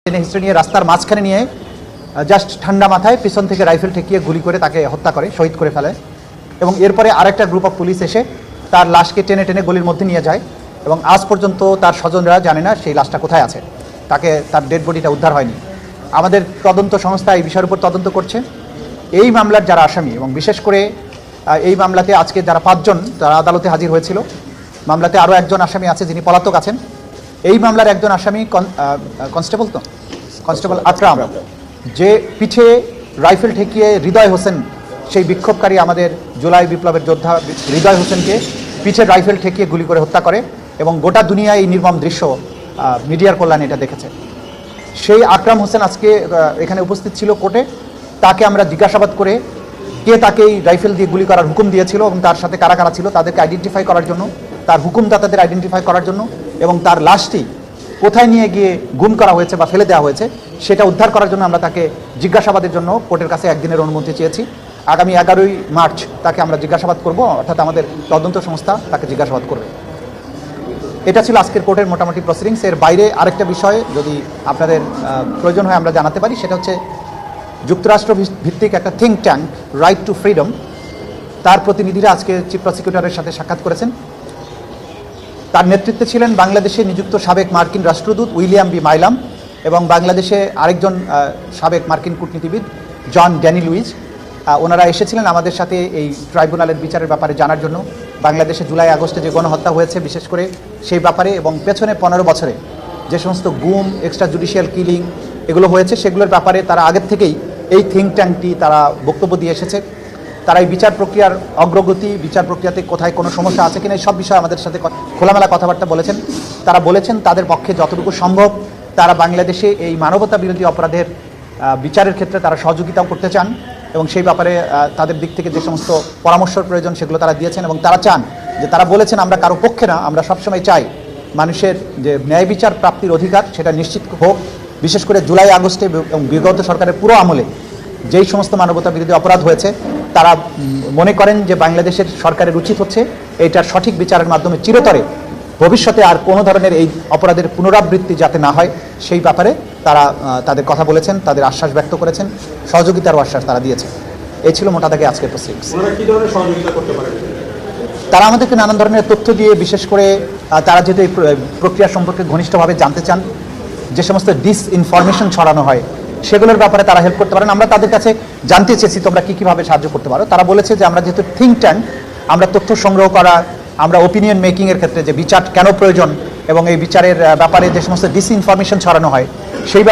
History নিয়ে রাস্তার মাঝখানে নিয়ে জাস্ট ঠান্ডা মাথায় পিছন থেকে রাইফেল ঠেকিয়ে গুলি করে তাকে হত্যা করে, শহীদ করে ফেলে। এবং এরপরে আরেকটা গ্রুপ অফ পুলিশ এসে তার লাশকে টেনে টেনে গলির মধ্যে নিয়ে যায় এবং আজ পর্যন্ত তার স্বজনরা জানে না সেই লাশটা কোথায় আছে, তার ডেড বডিটা উদ্ধার হয়নি। আমাদের তদন্ত সংস্থা এই বিষয়ের উপর তদন্ত করছে। এই মামলার যারা আসামি এবং বিশেষ করে এই মামলাতে আজকে যারা 5 জন তারা আদালতে হাজির হয়েছিল, মামলাতে আরও একজন আসামি আছে যিনি পলাতক আছেন। এই মামলার একজন আসামি কনস্টেবল আকরাম, যে পিঠে রাইফেল ঠেকিয়ে হৃদয় হোসেন, সেই বিক্ষোভকারী আমাদের জুলাই বিপ্লবের যোদ্ধা হৃদয় হোসেনকে পিঠে রাইফেল ঠেকিয়ে গুলি করে হত্যা করে এবং গোটা দুনিয়ায় এই নির্মম দৃশ্য মিডিয়ার কল্যাণে এটা দেখেছে। সেই আকরাম হোসেন আজকে এখানে উপস্থিত ছিল কোর্টে। তাকে আমরা জিজ্ঞাসাবাদ করে কে তাকে এই রাইফেল দিয়ে গুলি করার হুকুম দিয়েছিল এবং তার সাথে কারা কারা ছিল তাদেরকে আইডেন্টিফাই করার জন্য, তার হুকুমদাতাদের আইডেন্টিফাই করার জন্য এবং তার লাশটি কোথায় নিয়ে গিয়ে গুম করা হয়েছে বা ফেলে দেওয়া হয়েছে সেটা উদ্ধার করার জন্য আমরা তাকে জিজ্ঞাসাবাদের জন্য কোর্টের কাছে একদিনের অনুমতি চেয়েছি। আগামী 11ই মার্চ তাকে আমরা জিজ্ঞাসাবাদ করব, অর্থাৎ আমাদের তদন্ত সংস্থা তাকে জিজ্ঞাসাবাদ করবে। এটা ছিল আজকের কোর্টের মোটামুটি প্রসিডিংস। এর বাইরে আরেকটা বিষয় যদি আপনাদের প্রয়োজন হয় আমরা জানাতে পারি, সেটা হচ্ছে যুক্তরাষ্ট্র ভিত্তিক একটা think tank right two freedom, তার প্রতিনিধিরা আজকে চিফ প্রসিকিউটরের সাথে সাক্ষাৎ করেছেন। তার নেতৃত্বে ছিলেন বাংলাদেশে নিযুক্ত সাবেক মার্কিন রাষ্ট্রদূত উইলিয়াম বি মাইলাম এবং বাংলাদেশে আরেকজন সাবেক মার্কিন কূটনীতিবিদ জন ড্যানি লুইজ। ওনারা এসেছিলেন আমাদের সাথে এই ট্রাইব্যুনালের বিচারের ব্যাপারে জানার জন্য, বাংলাদেশে জুলাই আগস্টে যে গণহত্যা হয়েছে বিশেষ করে সেই ব্যাপারে এবং পেছনে 15 বছরে যে সমস্ত গুম, এক্সট্রা জুডিশিয়াল কিলিং এগুলো হয়েছে সেগুলোর ব্যাপারে তারা আগের থেকেই এই থিঙ্ক ট্যাঙ্কটি তারা বক্তব্য দিয়ে এসেছে। তারা এই বিচার প্রক্রিয়ার অগ্রগতি, বিচার প্রক্রিয়াতে কোথায় কোনো সমস্যা আছে কিনা এই সব বিষয়ে আমাদের সাথে খোলামেলা কথাবার্তা বলেছেন। তারা বলেছেন তাদের পক্ষে যতটুকু সম্ভব তারা বাংলাদেশে এই মানবতা বিরোধী অপরাধের বিচারের ক্ষেত্রে তারা সহযোগিতাও করতে চান এবং সেই ব্যাপারে তাদের দিক থেকে যে সমস্ত পরামর্শের প্রয়োজন সেগুলো তারা দিয়েছেন এবং তারা চান যে, তারা বলেছেন আমরা কারো পক্ষে না, আমরা সবসময় চাই মানুষের যে ন্যায় বিচার প্রাপ্তির অধিকার সেটা নিশ্চিত হোক। বিশেষ করে জুলাই আগস্টে এবং বিগত সরকারের পুরো আমলে যেই সমস্ত মানবতা বিরোধী অপরাধ হয়েছে তারা মনে করেন যে বাংলাদেশের সরকারের উচিত হচ্ছে এইটার সঠিক বিচারের মাধ্যমে চিরতরে ভবিষ্যতে আর কোনো ধরনের এই অপরাধের পুনরাবৃত্তি যাতে না হয় সেই ব্যাপারে তারা তাদের কথা বলেছেন, তাদের আশ্বাস ব্যক্ত করেছেন, সহযোগিতারও আশ্বাস তারা দিয়েছেন। এই ছিল মোটা দাগে আজকের প্রসিডিংস। তারা আমাদেরকে নানান ধরনের তথ্য দিয়ে, বিশেষ করে তারা যেহেতু এই প্রক্রিয়া সম্পর্কে ঘনিষ্ঠভাবে জানতে চান, যে সমস্ত ডিসইনফরমেশন ছড়ানো হয় সেগুলোর ব্যাপারে তারা হেল্প করতে পারেন। আমরা তাদের কাছে জানতে চেয়েছি তোমরা কীভাবে সাহায্য করতে পারো। তারা বলেছে যে আমরা যেহেতু থিঙ্ক ট্যাঙ্ক, আমরা তথ্য সংগ্রহ করা, আমরা ওপিনিয়ন মেকিংয়ের ক্ষেত্রে যে বিচার কেন প্রয়োজন এবং এই বিচারের ব্যাপারে যে সমস্ত ডিসইনফরমেশন ছড়ানো হয় সেই